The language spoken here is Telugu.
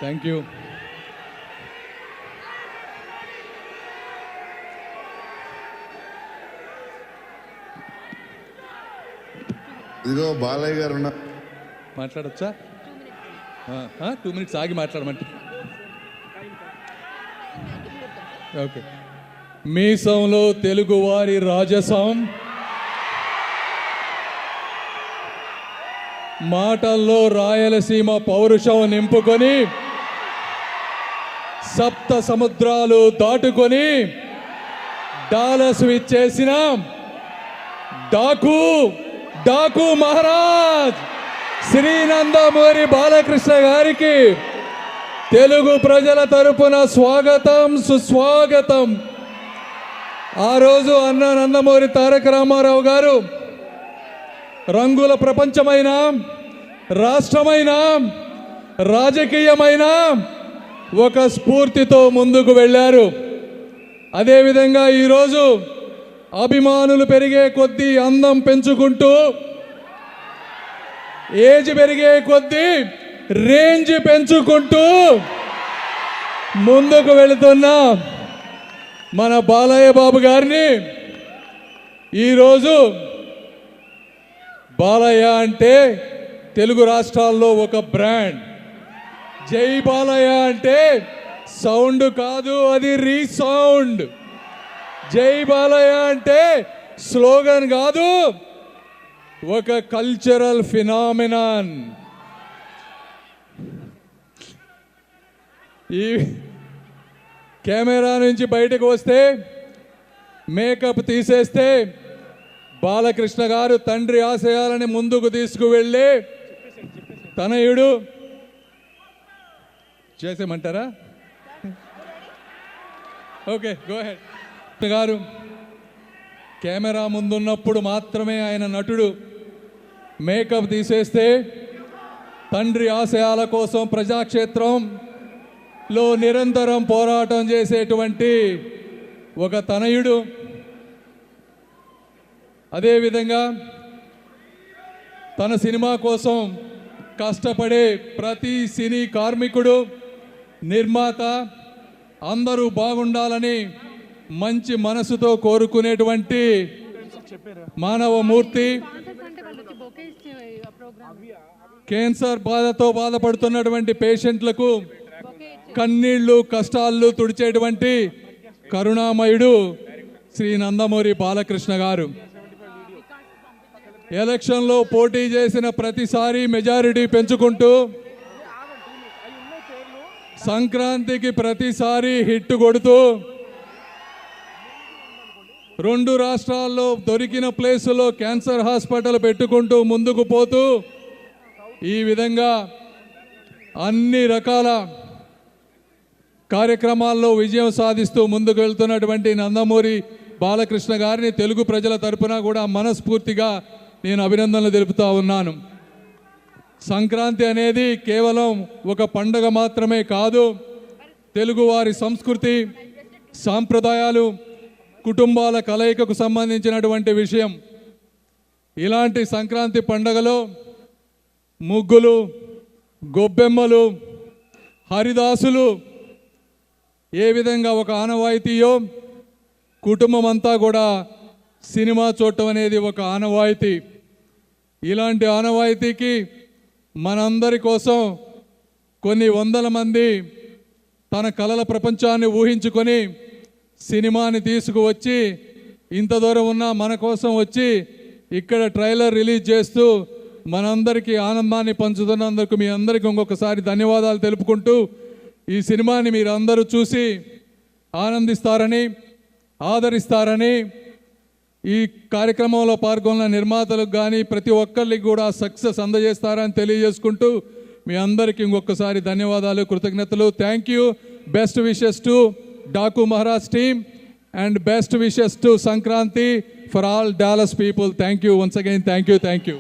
Thank you. ఇదిగో బాలయ్య గారు ఉన్నారు. మాట్లాడచ్చా? 2 minutes ఆగి మాట్లాడమంటే. ఓకే. మీసంలో తెలుగువారి రాజసం, మాటల్లో రాయలసీమ పౌరుషం నింపుకొని సప్త సముద్రాలు దాటుకొని డాలస్ విచ్చేసిన డాకు మహారాజ్ శ్రీ నందమూరి బాలకృష్ణ గారికి తెలుగు ప్రజల తరపున స్వాగతం, సుస్వాగతం. ఆ రోజు అన్న నందమూరి తారక రామారావు గారు రంగుల ప్రపంచమైన, రాష్ట్రమైన, రాజకీయమైన ఒక స్ఫూర్తితో ముందుకు వెళ్ళారు. అదేవిధంగా ఈరోజు అభిమానులు పెరిగే కొద్దీ, అందం పెంచుకుంటూ, ఏజ్ పెరిగే కొద్దీ రేంజ్ పెంచుకుంటూ ముందుకు వెళుతున్న మన బాలయ్య బాబు గారిని ఈరోజు బాలయ్య అంటే తెలుగు రాష్ట్రాల్లో ఒక బ్రాండ్. జై బాలయ్య అంటే సౌండ్ కాదు, అది రీసౌండ్. జై బాలయ్య అంటే స్లోగన్ కాదు, ఒక కల్చరల్ ఫినామినాన్. ఈ కెమెరా నుంచి బయటకు వస్తే, మేకప్ తీసేస్తే బాలకృష్ణ గారు తండ్రి ఆశయాలని ముందుకు తీసుకువెళ్ళి తనయుడు చేసేమంటారా? Okay, go ahead. గారు కెమెరా ముందున్నప్పుడు మాత్రమే ఆయన నటుడు. మేకప్ తీసేస్తే తండ్రి ఆశయాల కోసం ప్రజాక్షేత్రంలో నిరంతరం పోరాటం చేసేటువంటి ఒక తనయుడు. అదేవిధంగా తన సినిమా కోసం కష్టపడే ప్రతి సినీ కార్మికుడు, నిర్మాత అందరూ బాగుండాలని మంచి మనసుతో కోరుకునేటువంటి మానవమూర్తి. క్యాన్సర్ బాధతో బాధపడుతున్నటువంటి పేషెంట్లకు కన్నీళ్లు, కష్టాలు తుడిచేటువంటి కరుణామయుడు శ్రీ నందమూరి బాలకృష్ణ గారు. ఎలక్షన్లో పోటీ చేసిన ప్రతిసారి మెజారిటీ పెంచుకుంటూ, సంక్రాంతికి ప్రతిసారి హిట్ కొడుతూ, 2 రాష్ట్రాల్లో దొరికిన ప్లేసులో క్యాన్సర్ హాస్పిటల్ పెట్టుకుంటూ ముందుకు పోతూ, ఈ విధంగా అన్ని రకాల కార్యక్రమాల్లో విజయం సాధిస్తూ ముందుకు వెళ్తున్నటువంటి నందమూరి బాలకృష్ణ గారిని తెలుగు ప్రజల తరపున కూడా మనస్ఫూర్తిగా నేను అభినందనలు తెలుపుతా ఉన్నాను. సంక్రాంతి అనేది కేవలం ఒక పండుగ మాత్రమే కాదు, తెలుగువారి సంస్కృతి, సాంప్రదాయాలు, కుటుంబాల కలయికకు సంబంధించినటువంటి విషయం. ఇలాంటి సంక్రాంతి పండుగలో ముగ్గులు, గొబ్బెమ్మలు, హరిదాసులు ఏ విధంగా ఒక ఆనవాయితీయో, కుటుంబం అంతా కూడా సినిమా చూడటం అనేది ఒక ఆనవాయితీ. ఇలాంటి ఆనవాయితీకి మనందరి కోసం కొన్ని వందల మంది తన కలల ప్రపంచాన్ని ఊహించుకొని సినిమాని తీసుకువచ్చి ఇంత దూరం ఉన్న మన కోసం వచ్చి ఇక్కడ ట్రైలర్ రిలీజ్ చేస్తూ మనందరికీ ఆనందాన్ని పంచుతున్నందుకు మీ అందరికీ ఇంకొకసారి ధన్యవాదాలు తెలుపుకుంటూ, ఈ సినిమాని మీరు అందరూ చూసి ఆనందిస్తారని, ఆదరిస్తారని, ఈ కార్యక్రమంలో పాల్గొన్న నిర్మాతలకు కానీ ప్రతి ఒక్కరికి కూడా సక్సెస్ అందజేస్తారని తెలియజేసుకుంటూ మీ అందరికీ ఇంకొకసారి ధన్యవాదాలు, కృతజ్ఞతలు. Thank you. Best wishes to Daaku Maharaj team and best wishes to Sankranti for all Dallas people. Thank you once again. Thank you.